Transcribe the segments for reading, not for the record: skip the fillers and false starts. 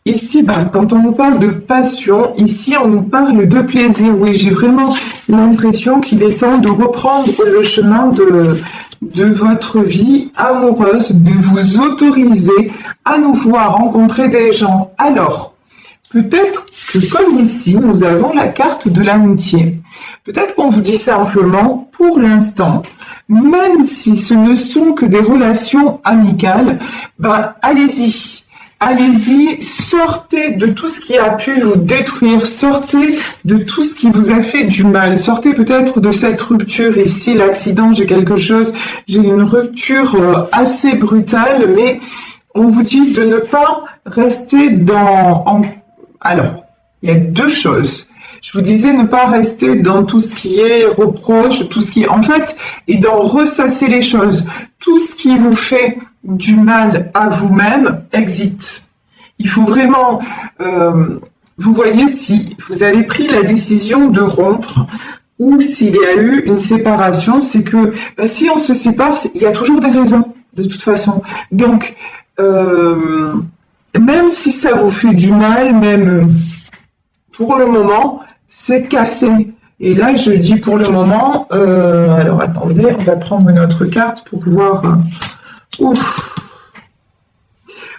Ici, quand on nous parle de passion, ici, on nous parle de plaisir. Oui, j'ai vraiment l'impression qu'il est temps de reprendre le chemin de votre vie amoureuse, de vous autoriser à nouveau à rencontrer des gens. Alors, peut-être que comme ici, nous avons la carte de l'amitié. Peut-être qu'on vous dit simplement, pour l'instant, même si ce ne sont que des relations amicales, allez-y. Allez-y, sortez de tout ce qui a pu vous détruire, sortez de tout ce qui vous a fait du mal, sortez peut-être de cette rupture ici, l'accident, j'ai une rupture assez brutale, mais on vous dit de ne pas rester Alors, il y a deux choses. Je vous disais ne pas rester dans tout ce qui est reproche, tout ce qui en fait, et d'en ressasser les choses. Tout ce qui vous fait du mal à vous-même, exit. Il faut vraiment, vous voyez, si vous avez pris la décision de rompre ou s'il y a eu une séparation, c'est que si on se sépare, il y a toujours des raisons, de toute façon. Donc, même si ça vous fait du mal, même pour le moment, c'est cassé. Et là, je dis pour le moment, alors attendez, on va prendre une autre carte pour pouvoir...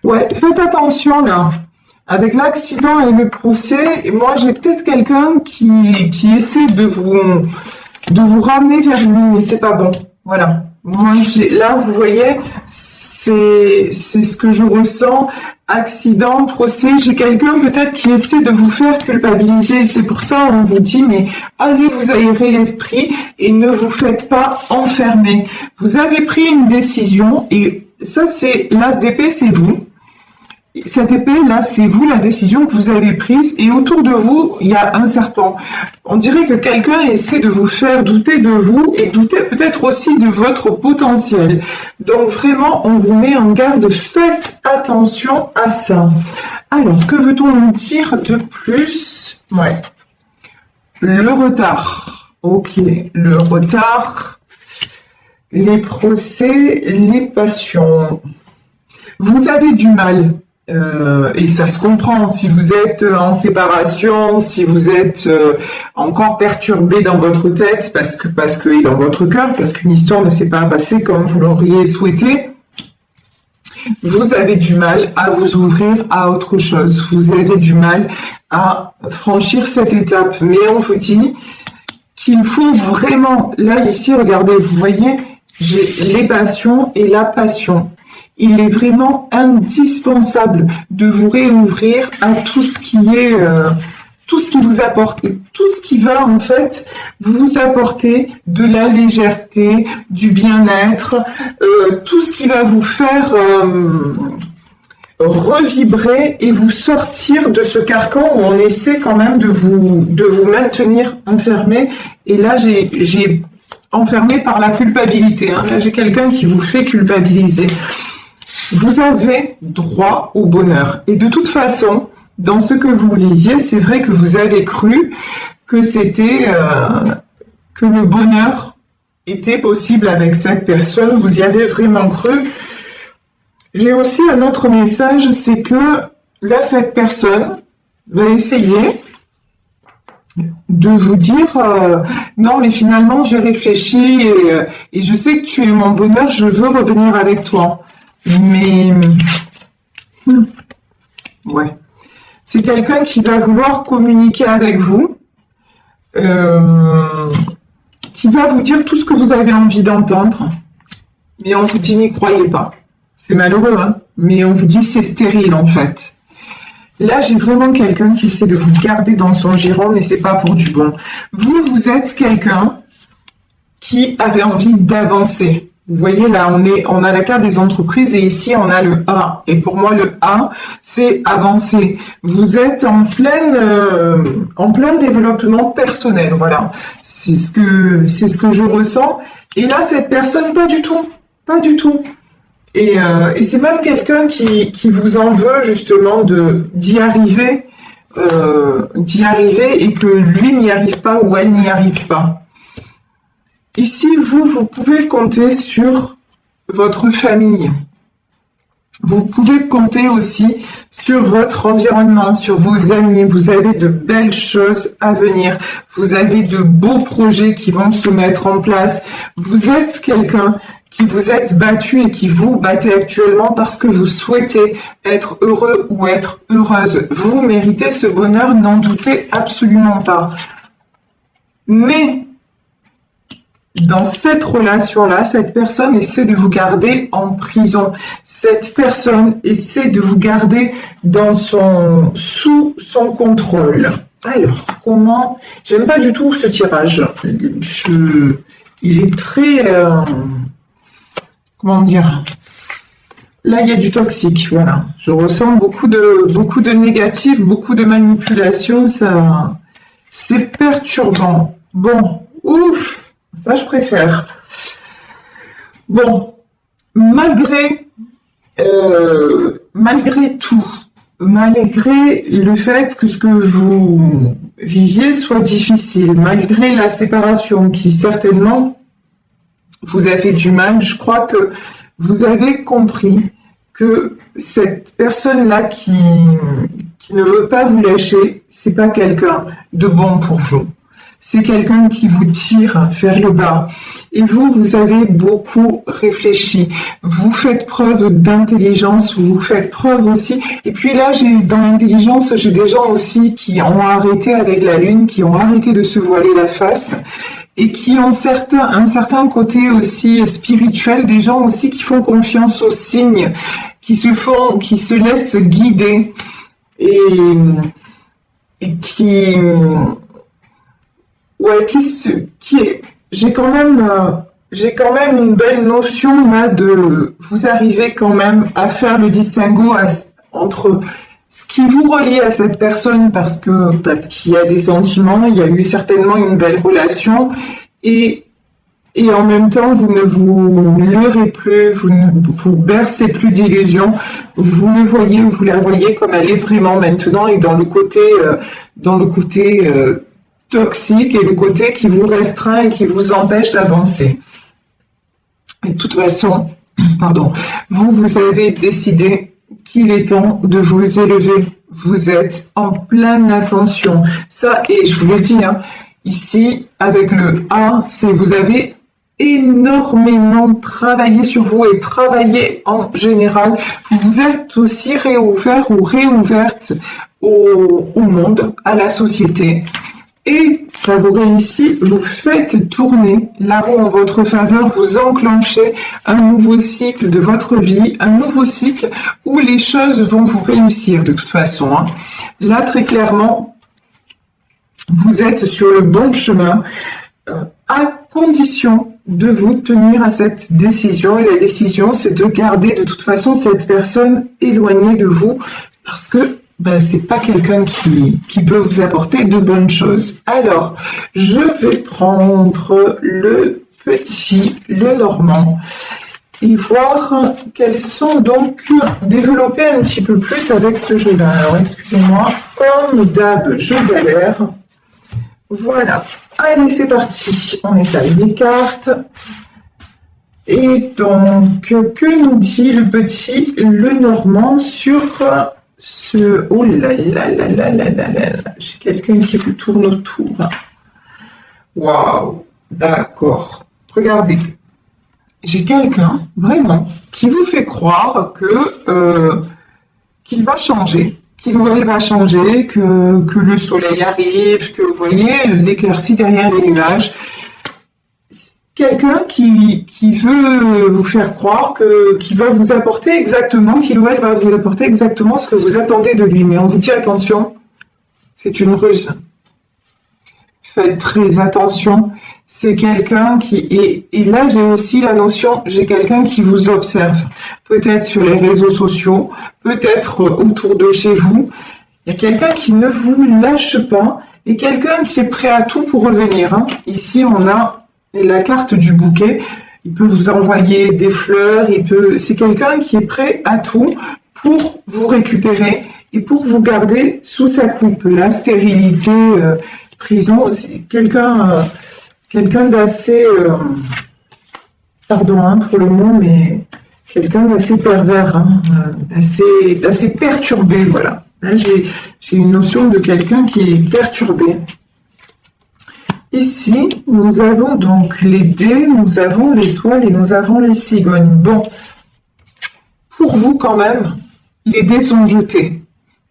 Ouais, faites attention là. Avec l'accident et le procès, moi j'ai peut-être quelqu'un qui essaie de vous ramener vers lui, mais c'est pas bon. Voilà. Moi, là, vous voyez, c'est ce que je ressens. Accident, procès, j'ai quelqu'un peut-être qui essaie de vous faire culpabiliser. C'est pour ça on vous dit, mais allez vous aérer l'esprit et ne vous faites pas enfermer. Vous avez pris une décision et ça c'est l'as d'épée, c'est vous. Cette épée, là, c'est vous, la décision que vous avez prise, et autour de vous, il y a un serpent. On dirait que quelqu'un essaie de vous faire douter de vous, et douter peut-être aussi de votre potentiel. Donc vraiment, on vous met en garde, faites attention à ça. Alors, que veut-on nous dire de plus? Ouais. Le retard. Ok, le retard, les procès, les passions. Vous avez du mal. Et ça se comprend, si vous êtes en séparation, si vous êtes encore perturbé dans votre tête et dans votre cœur, parce qu'une histoire ne s'est pas passée comme vous l'auriez souhaité, vous avez du mal à vous ouvrir à autre chose, vous avez du mal à franchir cette étape, mais on vous dit qu'il faut vraiment, là ici, regardez, vous voyez, j'ai les passions et la passion. Il est vraiment indispensable de vous réouvrir à tout ce qui est, tout ce qui vous apporte, et tout ce qui va en fait vous apporter de la légèreté, du bien-être, tout ce qui va vous faire revibrer et vous sortir de ce carcan où on essaie quand même de vous maintenir enfermé. Et là, j'ai enfermé par la culpabilité. Hein. Là, j'ai quelqu'un qui vous fait culpabiliser. Vous avez droit au bonheur. Et de toute façon, dans ce que vous viviez, c'est vrai que vous avez cru que c'était que le bonheur était possible avec cette personne. Vous y avez vraiment cru. J'ai aussi un autre message, c'est que là, cette personne va essayer de vous dire non, mais finalement, j'ai réfléchi et je sais que tu es mon bonheur, je veux revenir avec toi. Mais ouais, c'est quelqu'un qui va vouloir communiquer avec vous, qui va vous dire tout ce que vous avez envie d'entendre, mais on vous dit n'y croyez pas. C'est malheureux, hein, mais on vous dit c'est stérile en fait. Là, j'ai vraiment quelqu'un qui essaie de vous garder dans son giron, mais c'est pas pour du bon. Vous êtes quelqu'un qui avait envie d'avancer. Vous voyez, là, on a la carte des entreprises et ici, on a le A. Et pour moi, le A, c'est avancer. Vous êtes en plein développement personnel. Voilà. C'est ce que je ressens. Et là, cette personne, pas du tout. Pas du tout. Et c'est même quelqu'un qui vous en veut, justement, d'y arriver et que lui n'y arrive pas ou elle n'y arrive pas. Ici, vous pouvez compter sur votre famille. Vous pouvez compter aussi sur votre environnement, sur vos amis. Vous avez de belles choses à venir. Vous avez de beaux projets qui vont se mettre en place. Vous êtes quelqu'un qui vous êtes battu et qui vous battez actuellement parce que vous souhaitez être heureux ou être heureuse. Vous méritez ce bonheur, n'en doutez absolument pas. Mais dans cette relation-là, cette personne essaie de vous garder en prison. Cette personne essaie de vous garder sous son contrôle. Alors, comment... J'aime pas du tout ce tirage. Il est très... comment dire? Là, il y a du toxique, voilà. Je ressens beaucoup de négatifs, beaucoup de manipulation. Ça, c'est perturbant. Bon, ouf! Ça, je préfère. Bon, malgré tout, malgré le fait que ce que vous viviez soit difficile, malgré la séparation qui certainement vous a fait du mal, je crois que vous avez compris que cette personne-là qui ne veut pas vous lâcher, c'est pas quelqu'un de bon pour vous. C'est quelqu'un qui vous tire vers le bas. Et vous avez beaucoup réfléchi. Vous faites preuve d'intelligence, vous faites preuve aussi. Et puis là, dans l'intelligence, j'ai des gens aussi qui ont arrêté avec la lune, qui ont arrêté de se voiler la face et qui ont un certain côté aussi spirituel, des gens aussi qui font confiance aux signes, qui se laissent guider et qui... Ouais, j'ai quand même une belle notion là vous arrivez quand même à faire le distinguo entre ce qui vous relie à cette personne parce qu'il y a des sentiments, il y a eu certainement une belle relation et en même temps vous ne vous leurrez plus, vous ne vous bercez plus d'illusions, vous la voyez comme elle est vraiment maintenant et dans le côté toxique et le côté qui vous restreint et qui vous empêche d'avancer. Et de toute façon, vous avez décidé qu'il est temps de vous élever. Vous êtes en pleine ascension. Ça, et je vous le dis, ici, avec le A, vous avez énormément travaillé sur vous et travaillé en général. Vous vous êtes aussi réouvert ou réouverte au monde, à la société. Et ça vous réussit, vous faites tourner la roue en votre faveur, vous enclenchez un nouveau cycle de votre vie, un nouveau cycle où les choses vont vous réussir de toute façon. Là, très clairement, vous êtes sur le bon chemin, à condition de vous tenir à cette décision. Et la décision, c'est de garder de toute façon cette personne éloignée de vous parce que c'est pas quelqu'un qui peut vous apporter de bonnes choses. Alors, je vais prendre le normand, et voir quels sont donc développer un petit peu plus avec ce jeu-là. Alors, excusez-moi, comme d'hab, je galère. Voilà. Allez, c'est parti. On étale les cartes. Et donc, que nous dit le normand sur... Oh là là là là là là là, j'ai quelqu'un qui vous tourne autour. Waouh, d'accord. Regardez, j'ai quelqu'un vraiment qui vous fait croire qu'il va changer, qu'il va changer, que le soleil arrive, que vous voyez l'éclaircie derrière les nuages. Quelqu'un qui veut vous faire croire qu'il va vous apporter exactement, qu'il ou elle va vous apporter exactement ce que vous attendez de lui. Mais on vous dit attention, c'est une ruse. Faites très attention. C'est quelqu'un et là j'ai aussi la notion, j'ai quelqu'un qui vous observe. Peut-être sur les réseaux sociaux, peut-être autour de chez vous. Il y a quelqu'un qui ne vous lâche pas et quelqu'un qui est prêt à tout pour revenir. Ici on a la carte du bouquet, il peut vous envoyer des fleurs, c'est quelqu'un qui est prêt à tout pour vous récupérer et pour vous garder sous sa coupe. La stérilité, prison, c'est quelqu'un d'assez, pardon pour le mot, mais quelqu'un d'assez pervers, hein, d'assez perturbé, voilà. Là, j'ai une notion de quelqu'un qui est perturbé. Ici, nous avons donc les dés, nous avons l'étoile et nous avons les cigognes. Bon, pour vous quand même, les dés sont jetés.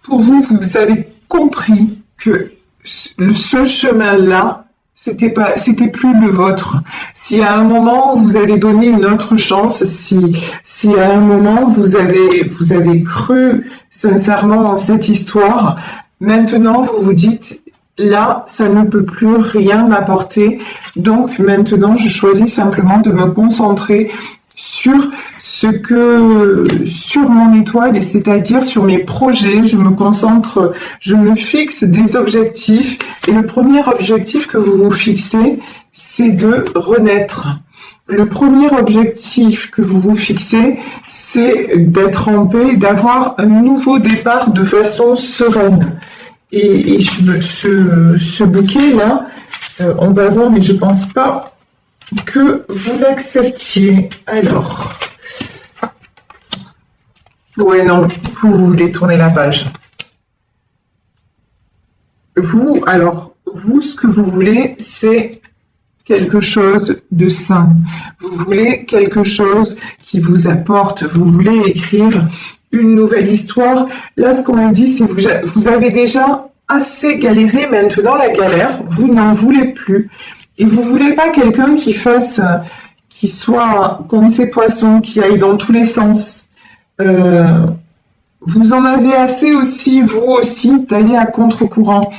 Pour vous, vous avez compris que ce chemin-là, c'était plus le vôtre. Si à un moment vous avez donné une autre chance, si à un moment vous avez cru sincèrement en cette histoire, maintenant vous vous dites là, ça ne peut plus rien m'apporter. Donc maintenant, je choisis simplement de me concentrer sur sur mon étoile, et c'est-à-dire sur mes projets. Je me concentre, je me fixe des objectifs, et le premier objectif que vous vous fixez, c'est de renaître. Le premier objectif que vous vous fixez, c'est d'être en paix, d'avoir un nouveau départ de façon sereine. Et ce bouquet-là, on va voir, mais je pense pas que vous l'acceptiez. Alors, ouais, non, vous voulez tourner la page. Vous, ce que vous voulez, c'est quelque chose de sain. Vous voulez quelque chose qui vous apporte. Vous voulez écrire une nouvelle histoire. Là, ce qu'on me dit, c'est que vous avez déjà assez galéré. Maintenant, la galère, vous n'en voulez plus. Et vous voulez pas quelqu'un qui soit comme ces poissons, qui aille dans tous les sens. Vous en avez assez aussi, vous aussi, d'aller à contre-courant.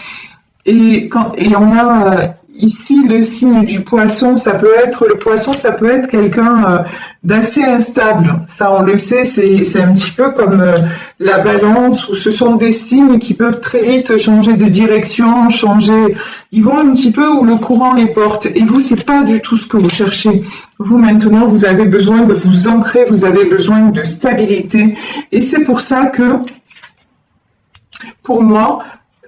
Et on a ici le signe du poisson, le poisson, ça peut être quelqu'un d'assez instable. Ça, on le sait, c'est un petit peu comme la balance, où ce sont des signes qui peuvent très vite changer de direction, ils vont un petit peu où le courant les porte. Et vous, c'est pas du tout ce que vous cherchez. Vous, maintenant, vous avez besoin de vous ancrer, vous avez besoin de stabilité. Et c'est pour ça que, pour moi,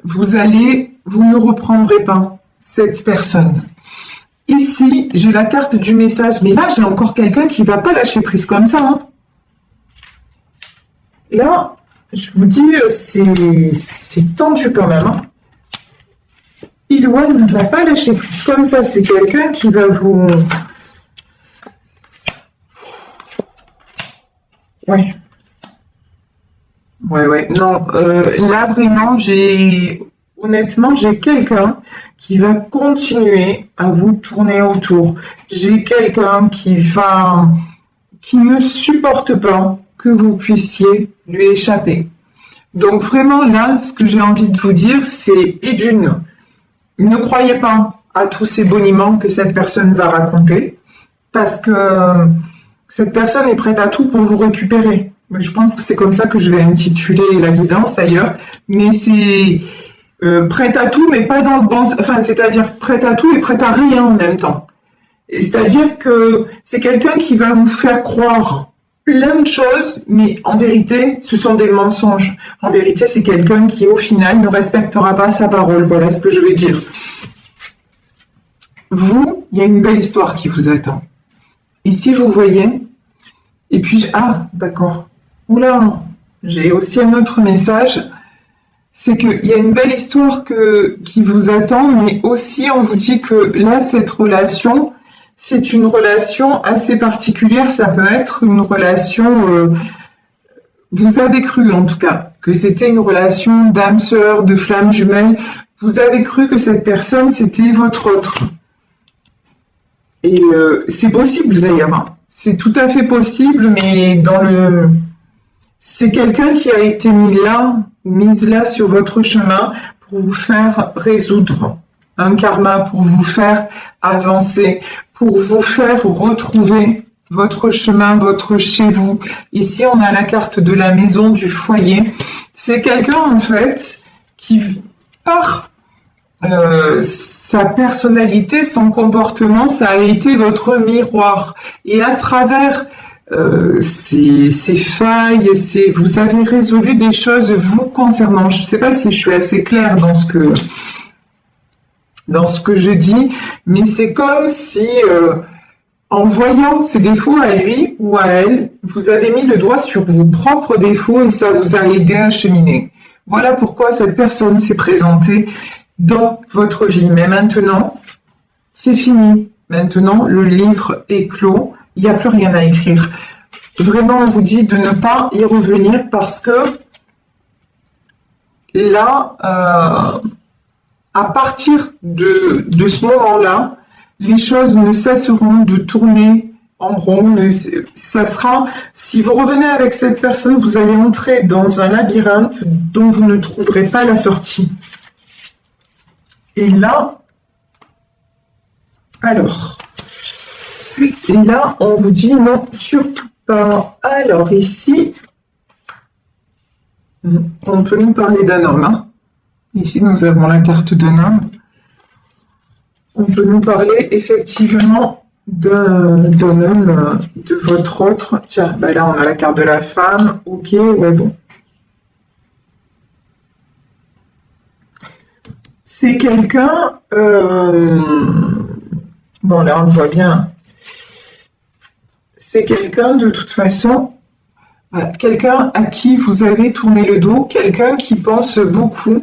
vous ne reprendrez pas cette personne. Ici, j'ai la carte du message, mais là, j'ai encore quelqu'un qui va pas lâcher prise comme ça. Hein. Là, je vous dis, c'est tendu quand même. Hein. Ilouane ne va pas lâcher prise comme ça. C'est quelqu'un qui va vous... Ouais. Ouais. Non, là, vraiment, honnêtement, j'ai quelqu'un qui va continuer à vous tourner autour. J'ai quelqu'un qui ne supporte pas que vous puissiez lui échapper. Donc vraiment, là, ce que j'ai envie de vous dire, c'est, et d'une, ne croyez pas à tous ces boniments que cette personne va raconter, parce que cette personne est prête à tout pour vous récupérer. Je pense que c'est comme ça que je vais intituler la guidance ailleurs, mais c'est prête à tout, mais pas dans le bon... Enfin, c'est-à-dire prête à tout et prête à rien en même temps. C'est-à-dire que c'est quelqu'un qui va vous faire croire plein de choses, mais en vérité, ce sont des mensonges. En vérité, c'est quelqu'un qui, au final, ne respectera pas sa parole. Voilà ce que je veux dire. Vous, il y a une belle histoire qui vous attend. Ici, vous voyez, et puis... Ah, d'accord. Oula, j'ai aussi un autre message. C'est qu'il y a une belle histoire qui vous attend, mais aussi, on vous dit que là, cette relation... C'est une relation assez particulière, ça peut être une relation, vous avez cru en tout cas, que c'était une relation d'âme sœur, de flamme jumelle, vous avez cru que cette personne c'était votre autre. Et c'est possible d'ailleurs, hein. C'est tout à fait possible, mais c'est quelqu'un qui a été mise là sur votre chemin pour vous faire résoudre un karma, pour vous faire avancer, pour vous faire retrouver votre chemin, votre chez vous. Ici, on a la carte de la maison, du foyer. C'est quelqu'un, en fait, qui, par sa personnalité, son comportement, ça a été votre miroir. Et à travers ces failles, vous avez résolu des choses vous concernant. Je ne sais pas si je suis assez claire dans ce que je dis, mais c'est comme si, en voyant ses défauts à lui ou à elle, vous avez mis le doigt sur vos propres défauts et ça vous a aidé à cheminer. Voilà pourquoi cette personne s'est présentée dans votre vie. Mais maintenant, c'est fini. Maintenant, le livre est clos. Il n'y a plus rien à écrire. Vraiment, on vous dit de ne pas y revenir parce que là, à partir de ce moment-là, les choses ne cesseront de tourner en rond. Ça sera, si vous revenez avec cette personne, vous allez entrer dans un labyrinthe dont vous ne trouverez pas la sortie. Et là, alors, et là, on vous dit non, surtout pas. Alors ici, on peut nous parler d'un homme. Hein. Ici, nous avons la carte d'un homme. On peut nous parler effectivement d'un homme de votre autre. Tiens, bah là, on a la carte de la femme. Ok, ouais, bon. C'est quelqu'un... bon, là, on le voit bien. C'est quelqu'un, de toute façon... quelqu'un à qui vous avez tourné le dos, quelqu'un qui pense beaucoup.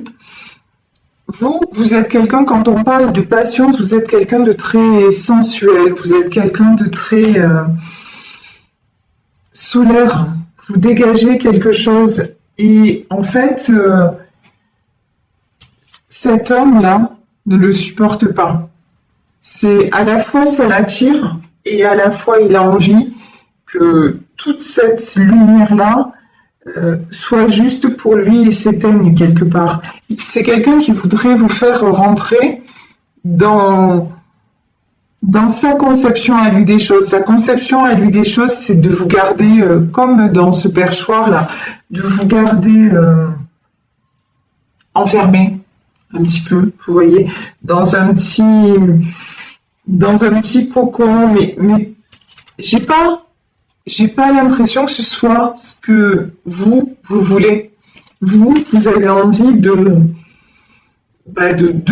Vous êtes quelqu'un, quand on parle de passion, vous êtes quelqu'un de très sensuel, vous êtes quelqu'un de très solaire, vous dégagez quelque chose. Et en fait, cet homme-là ne le supporte pas. C'est à la fois ça l'attire et à la fois il a envie que toute cette lumière-là soit juste pour lui et s'éteigne quelque part. C'est quelqu'un qui voudrait vous faire rentrer dans sa conception à lui des choses. Sa conception à lui des choses, c'est de vous garder, comme dans ce perchoir-là, de vous garder enfermé un petit peu, vous voyez, dans un petit cocon, mais j'ai pas l'impression que ce soit ce que vous voulez. Vous avez envie de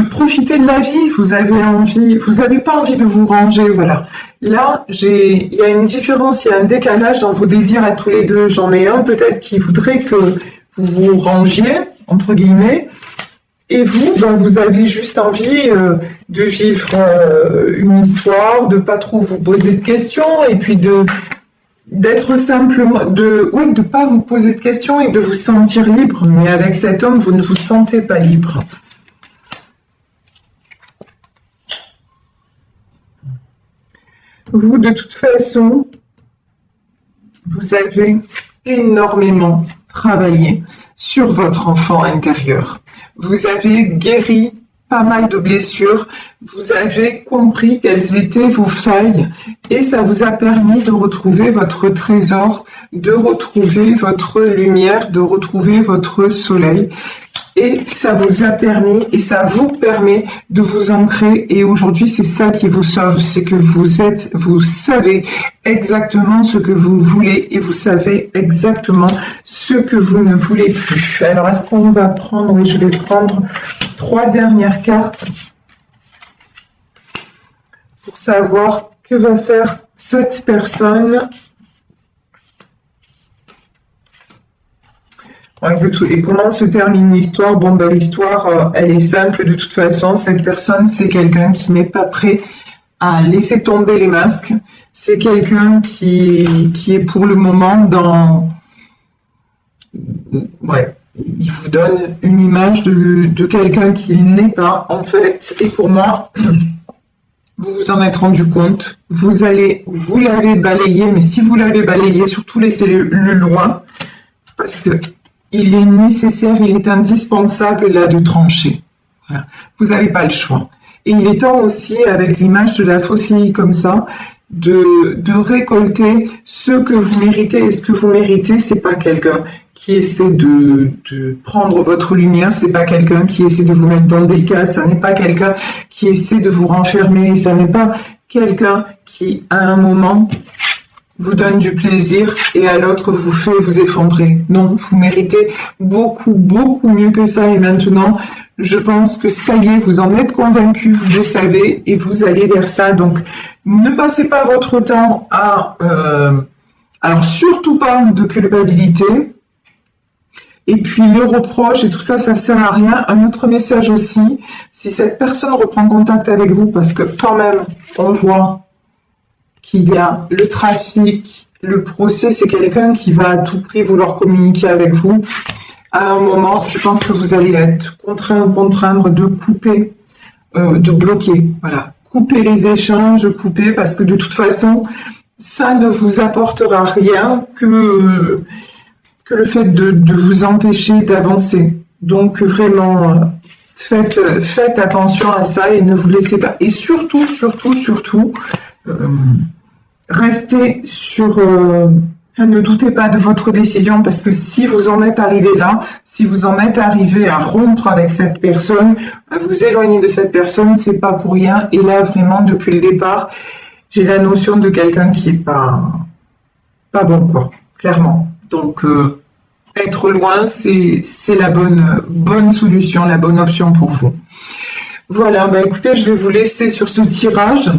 profiter de la vie. Vous avez pas envie de vous ranger, voilà. Là, il y a une différence, il y a un décalage dans vos désirs à tous les deux. J'en ai un peut-être qui voudrait que vous vous rangiez, entre guillemets, et vous, donc vous avez juste envie de vivre une histoire, de pas trop vous poser de questions, et puis d'être simplement, de pas vous poser de questions et de vous sentir libre. Mais avec cet homme, vous ne vous sentez pas libre. Vous, de toute façon, vous avez énormément travaillé sur votre enfant intérieur. Vous avez guéri pas mal de blessures, vous avez compris quelles étaient vos failles et ça vous a permis de retrouver votre trésor, de retrouver votre lumière, de retrouver votre soleil. Et ça vous a permis et ça vous permet de vous ancrer. Et aujourd'hui, c'est ça qui vous sauve, c'est que vous savez exactement ce que vous voulez et vous savez exactement ce que vous ne voulez plus. Alors, est-ce qu'on va prendre, oui, je vais prendre 3 dernières cartes pour savoir que va faire cette personne. Et comment se termine l'histoire? Bon, ben, l'histoire, elle est simple de toute façon. Cette personne, c'est quelqu'un qui n'est pas prêt à laisser tomber les masques. C'est quelqu'un qui est pour le moment dans... Ouais, il vous donne une image de quelqu'un qu'il n'est pas, en fait. Et pour moi, vous vous en êtes rendu compte. Vous l'avez balayé, mais si vous l'avez balayé, surtout laissez-le loin. Parce que il est nécessaire, il est indispensable là de trancher. Voilà. Vous n'avez pas le choix. Et il est temps aussi, avec l'image de la faucille comme ça, de récolter ce que vous méritez. Et ce que vous méritez, c'est pas quelqu'un qui essaie de prendre votre lumière, c'est pas quelqu'un qui essaie de vous mettre dans des cases, ça n'est pas quelqu'un qui essaie de vous renfermer, ça n'est pas quelqu'un qui, à un moment, vous donne du plaisir et à l'autre vous fait vous effondrer. Non, vous méritez beaucoup, beaucoup mieux que ça. Et maintenant, je pense que ça y est, vous en êtes convaincu, vous le savez, et vous allez vers ça. Donc, ne passez pas votre temps à... alors, surtout pas de culpabilité. Et puis, le reproche et tout ça, ça sert à rien. Un autre message aussi, si cette personne reprend contact avec vous, parce que quand même, on voit qu'il y a le trafic, le procès, c'est quelqu'un qui va à tout prix vouloir communiquer avec vous. À un moment, je pense que vous allez être contraindre de couper, de bloquer, voilà. Couper les échanges, couper, parce que de toute façon, ça ne vous apportera rien que le fait de vous empêcher d'avancer. Donc vraiment, faites attention à ça et ne vous laissez pas. Et surtout, restez sur... ne doutez pas de votre décision, parce que si vous en êtes arrivé là, si vous en êtes arrivé à rompre avec cette personne, à vous éloigner de cette personne, c'est pas pour rien. Et là, vraiment, depuis le départ, j'ai la notion de quelqu'un qui est pas bon, quoi, clairement. Donc, être loin, c'est la bonne solution, la bonne option pour vous. Voilà, bah écoutez, je vais vous laisser sur ce tirage.